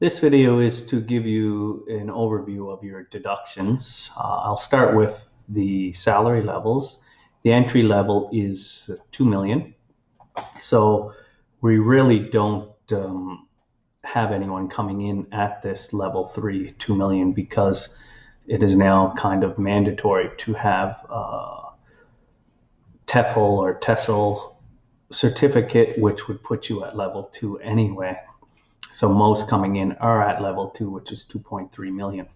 This video is to give you an overview of your deductions. I'll start with the salary levels. The entry level is 2 million. So we really don't have anyone coming in at this level 3, 2 million, because it is now kind of mandatory to have TEFL or TESOL certificate, which would put you at level 2 anyway. So most coming in are at level 2, which is 2.3 million.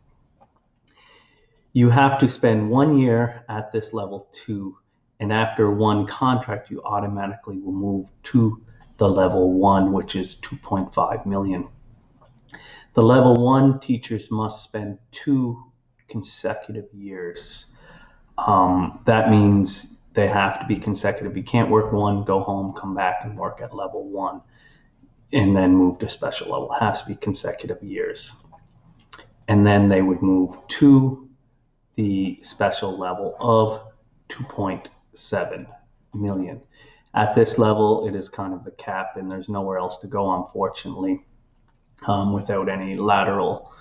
You have to spend 1 year at this level 2, and after one contract, you automatically will move to the level 1, which is 2.5 million. The level 1 teachers must spend 2 consecutive years. That means they have to be consecutive. You can't work 1, go home, come back and work at level 1. And then move to special level. It has to be consecutive years. And then they would move to the special level of 2.7 million. At this level, it is kind of the cap, and there's nowhere else to go, unfortunately, without any lateral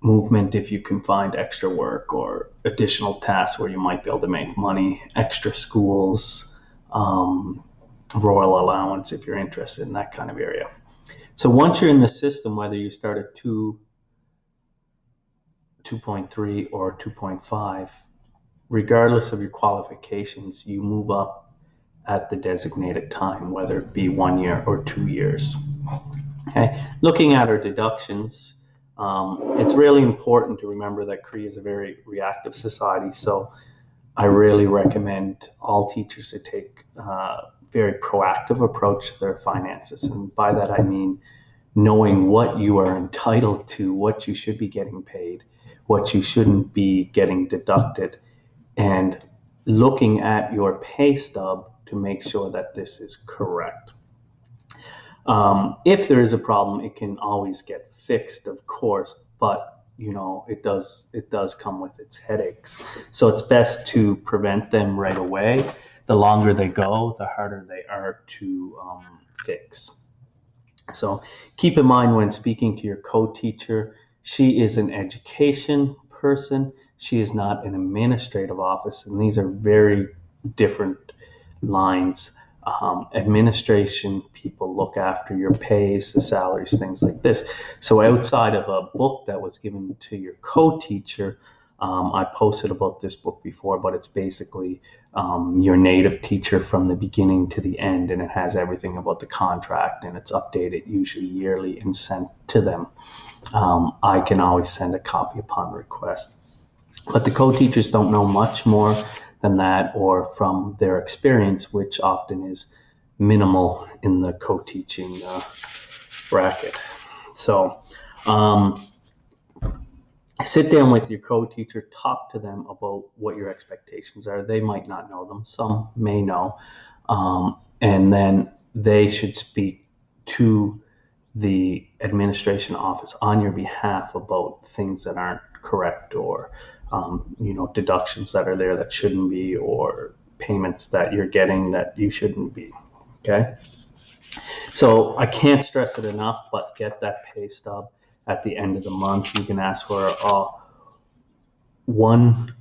movement. If you can find extra work or additional tasks where you might be able to make money, extra schools, royal allowance if you're interested in that kind of area. So once you're in the system, whether you start at 2, 2.3 or 2.5, regardless of your qualifications, you move up at the designated time, whether it be 1 year or 2 years. Okay. Looking at our deductions, it's really important to remember that Cree is a very reactive society, so I really recommend all teachers to take very proactive approach to their finances. And by that I mean knowing what you are entitled to, what you should be getting paid, what you shouldn't be getting deducted, and looking at your pay stub to make sure that this is correct. If there is a problem, it can always get fixed, of course, but it does come with its headaches. So it's best to prevent them right away. The longer they go, the harder they are to fix. So keep in mind when speaking to your co-teacher, she is an education person. She is not an administrative office, and these are very different lines. Administration people look after your pays, the salaries, things like this. So outside of a book that was given to your co-teacher, I posted about this book before, but it's basically your native teacher from the beginning to the end, and it has everything about the contract, and it's updated usually yearly and sent to them. I can always send a copy upon request. But the co-teachers don't know much more than that, or from their experience, which often is minimal in the co-teaching bracket. So sit down with your co-teacher, talk to them about what your expectations are. They might not know them, some may know, and then they should speak to the administration office on your behalf about things that aren't correct, or deductions that are there that shouldn't be, or payments that you're getting that you shouldn't be. Okay, so I can't stress it enough, but get that pay stub at the end of the month. You can ask for one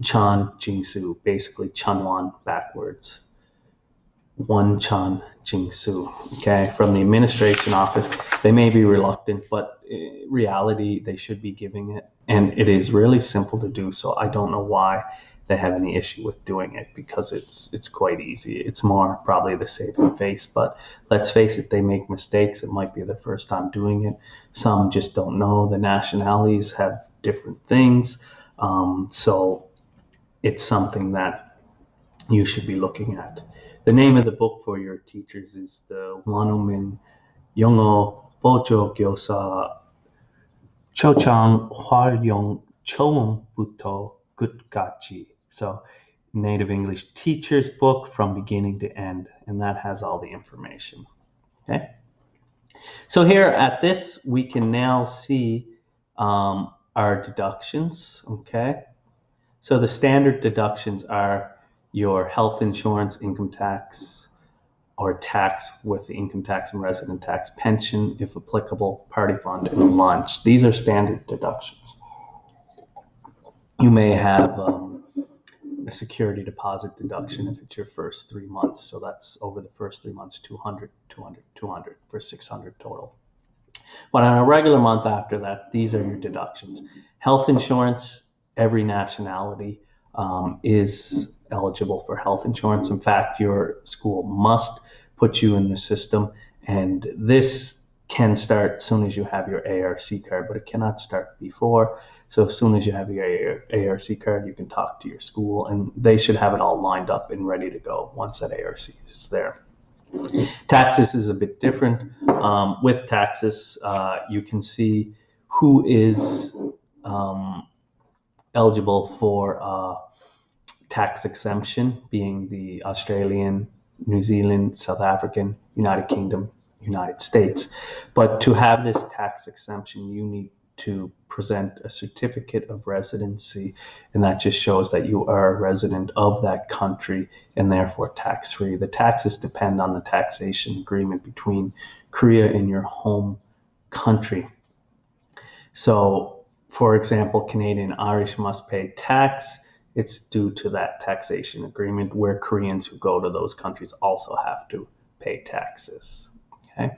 chan jingsu, basically chunwon backwards. One chan jingsu, okay, from the administration office. They may be reluctant, but in reality, they should be giving it. And it is really simple to do, so I don't know why they have any issue with doing it, because it's quite easy. It's more probably the saving face, but let's face it, they make mistakes. It might be their first time doing it. Some just don't know. The nationalities have different things, so it's something that you should be looking at. The name of the book for your teachers is the Wanumin Yongo Bojo Gyosa Chochang Hwaryong Choum Buto Gutgachi. So Native English Teacher's Book from beginning to end, and that has all the information. Okay. So here at this, we can now see our deductions. Okay. So the standard deductions are your health insurance, income tax, or tax with the income tax and resident tax, pension if applicable, party fund, and lunch. These are standard deductions. You may have a security deposit deduction if it's your first 3 months. So that's over the first 3 months, 200, 200, 200 for 600 total. But on a regular month after that, these are your deductions. Health insurance, every nationality is eligible for health insurance. In fact, your school must put you in the system, and this can start as soon as you have your ARC card, but it cannot start before. So as soon as you have your ARC card, you can talk to your school, and they should have it all lined up and ready to go once that ARC is there. Taxes is a bit different. With taxes, you can see who is eligible for tax exemption, being the Australian, New Zealand, South African, United Kingdom, United States. But to have this tax exemption, you need to present a certificate of residency, and that just shows that you are a resident of that country and therefore tax-free. The taxes depend on the taxation agreement between Korea and your home country. So, for example, Canadian Irish must pay tax. It's due to that taxation agreement, where Koreans who go to those countries also have to pay taxes. Okay,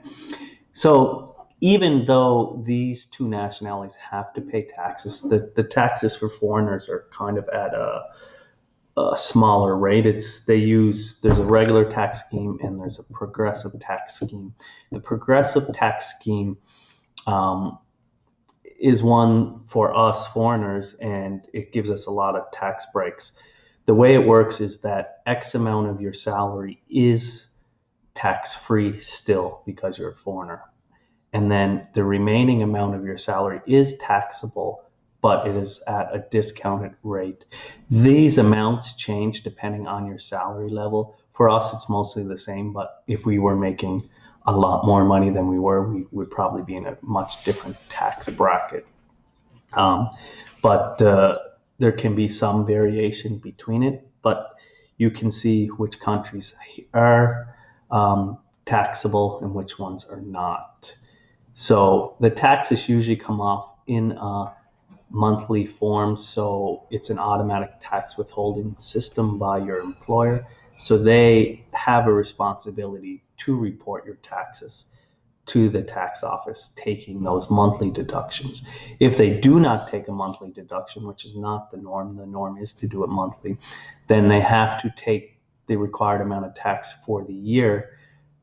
so even though these two nationalities have to pay taxes, the taxes for foreigners are kind of at a smaller rate. There's a regular tax scheme and there's a progressive tax scheme. The progressive tax scheme is one for us foreigners, and it gives us a lot of tax breaks. The way it works is that X amount of your salary is tax-free still because you're a foreigner. And then the remaining amount of your salary is taxable, but it is at a discounted rate. These amounts change depending on your salary level. For us, it's mostly the same, but if we were making a lot more money than we would probably be in a much different tax bracket. But there can be some variation between it, but you can see which countries are taxable and which ones are not. So the taxes usually come off in a monthly form, so it's an automatic tax withholding system by your employer. So they have a responsibility to report your taxes to the tax office, taking those monthly deductions. If they do not take a monthly deduction, which is not the norm is to do it monthly, then they have to take the required amount of tax for the year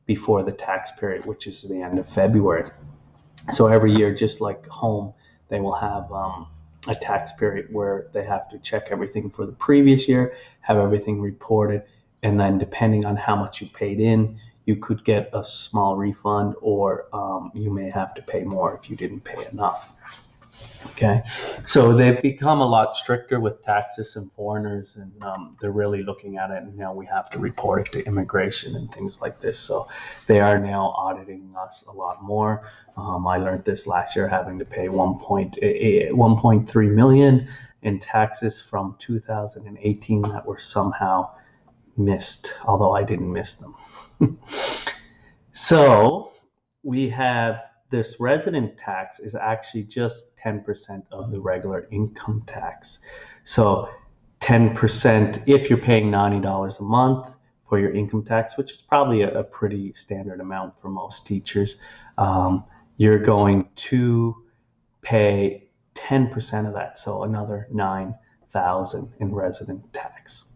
before the tax period, which is the end of February. So every year, just like home, they will have a tax period where they have to check everything for the previous year, have everything reported, and then depending on how much you paid in, you could get a small refund, or you may have to pay more if you didn't pay enough. Okay, so they've become a lot stricter with taxes and foreigners, and they're really looking at it, and now we have to report it to immigration and things like this. So they are now auditing us a lot more. I learned this last year, having to pay 1.3 million in taxes from 2018 that were somehow missed, although I didn't miss them. So we have this resident tax is actually just 10% of the regular income tax. So 10%, if you're paying $90 a month for your income tax, which is probably a pretty standard amount for most teachers, you're going to pay 10% of that, so another $9,000 in resident tax.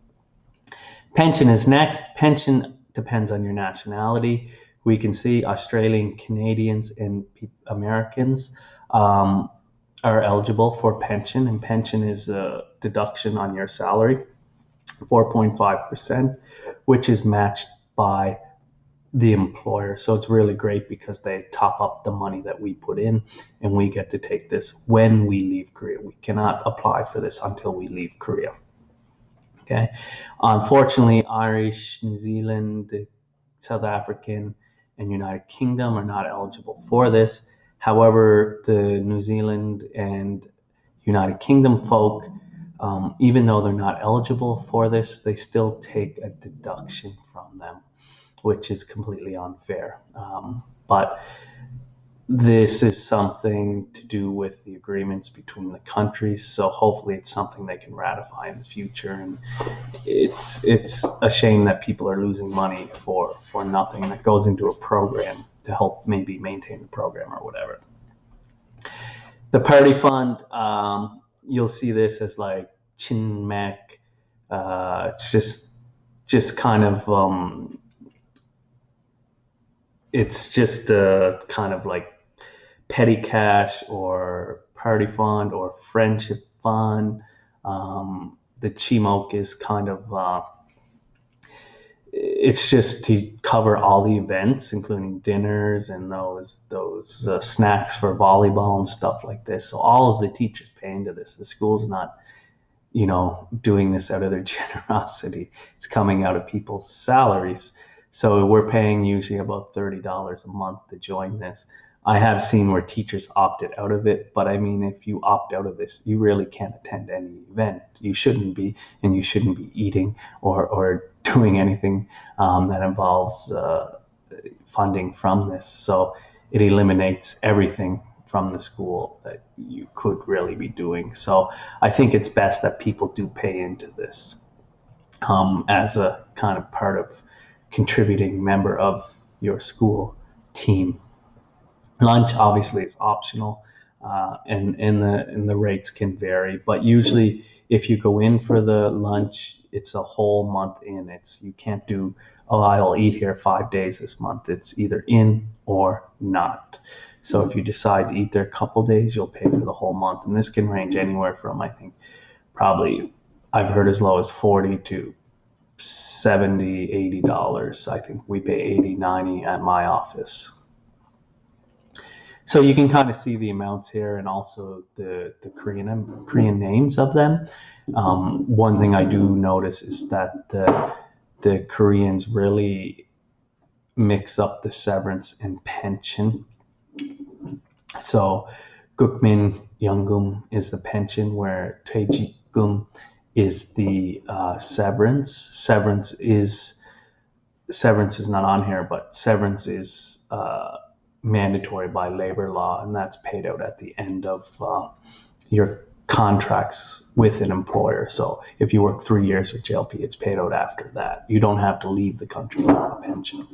Pension is next. Pension depends on your nationality. We can see Australian, Canadians, and Americans are eligible for pension, and pension is a deduction on your salary, 4.5%, which is matched by the employer. So it's really great because they top up the money that we put in, and we get to take this when we leave Korea. We cannot apply for this until we leave Korea. Okay. Unfortunately, Irish, New Zealand, South African, and United Kingdom are not eligible for this. However, the New Zealand and United Kingdom folk, even though they're not eligible for this, they still take a deduction from them. which is completely unfair. But this is something to do with the agreements between the countries, so hopefully it's something they can ratify in the future. And it's a shame that people are losing money for nothing that goes into a program to help maybe maintain the program or whatever. The party fund, you'll see this as like chin mek. It's just kind of it's just a kind of like petty cash or party fund or friendship fund. The chimok is kind of it's just to cover all the events, including dinners and those snacks for volleyball and stuff like this. So all of the teachers pay into this. The school's not, doing this out of their generosity. It's coming out of people's salaries. So we're paying usually about $30 a month to join this. I have seen where teachers opted out of it, but I mean, if you opt out of this, you really can't attend any event. You shouldn't be, and you shouldn't be eating or doing anything that involves funding from this. So it eliminates everything from the school that you could really be doing. So I think it's best that people do pay into this as a kind of part of contributing member of your school team. Lunch obviously is optional, and the rates can vary. But usually, if you go in for the lunch, it's a whole month in. You can't do, oh, I'll eat here 5 days this month. It's either in or not. So if you decide to eat there a couple days, you'll pay for the whole month, and this can range anywhere from, I think, probably I've heard as low as $40 to $70, $80. I think we pay $80, $90 at my office. So you can kind of see the amounts here and also the Korean names of them. One thing I do notice is that the Koreans really mix up the severance and pension. So Gukmin Yeongum is the pension, where Taejigum is the severance. Severance is not on here, but severance is mandatory by labor law, and that's paid out at the end of your contracts with an employer. So if you work 3 years with JLP, it's paid out after that. You don't have to leave the country with the pension.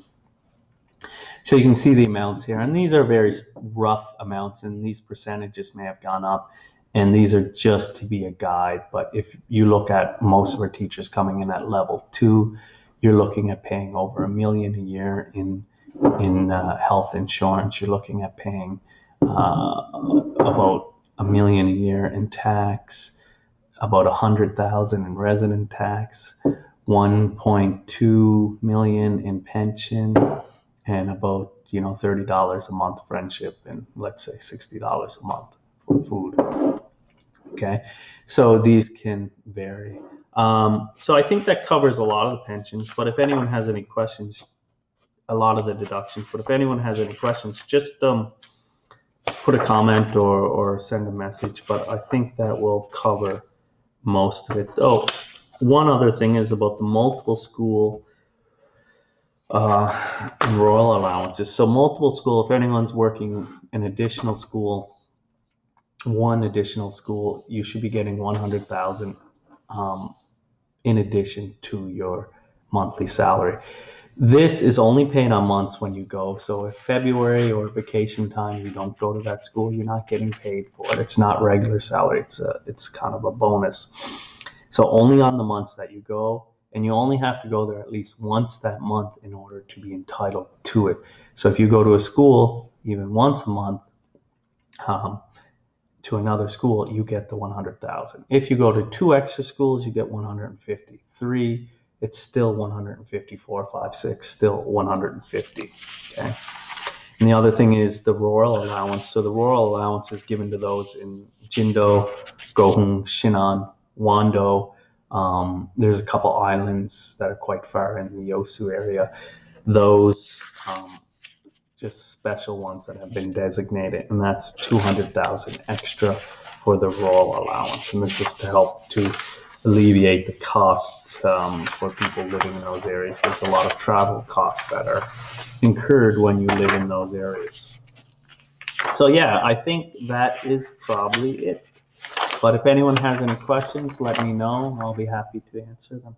So you can see the amounts here, and these are very rough amounts, and these percentages may have gone up, and these are just to be a guide. But if you look at most of our teachers coming in at level 2, you're looking at paying over $1 million a year in health insurance. You're looking at paying about $1 million a year in tax, about $100,000 in resident tax, $1.2 million in pension, and about $30 a month friendship, and let's say $60 a month for food. Okay, so these can vary. So I think that covers a lot of the pensions. But if anyone has any questions, a lot of the deductions. But if anyone has any questions, just put a comment or send a message. But I think that will cover most of it. Oh, one other thing is about the multiple school and royal allowances. So multiple school, if anyone's working an additional school, one additional school, you should be getting $100,000 in addition to your monthly salary. This is only paid on months when you go. So if February or vacation time you don't go to that school, you're not getting paid for it. It's not regular salary. It's kind of a bonus. So only on the months that you go, and you only have to go there at least once that month in order to be entitled to it. So if you go to a school even once a month to another school, you get the $100,000. If you go to 2 extra schools, you get $150,000. 3, it's still $150,000. 4, 5, 6, still $150,000. Okay. And the other thing is the royal allowance. So the royal allowance is given to those in Jindo, Gohung, Shinan, Wando. There's a couple islands that are quite far in the Yosu area. Those just special ones that have been designated, and that's $200,000 extra for the royal allowance. And this is to help to alleviate the cost for people living in those areas. There's a lot of travel costs that are incurred when you live in those areas. So yeah, I think that is probably it. But if anyone has any questions, let me know. I'll be happy to answer them.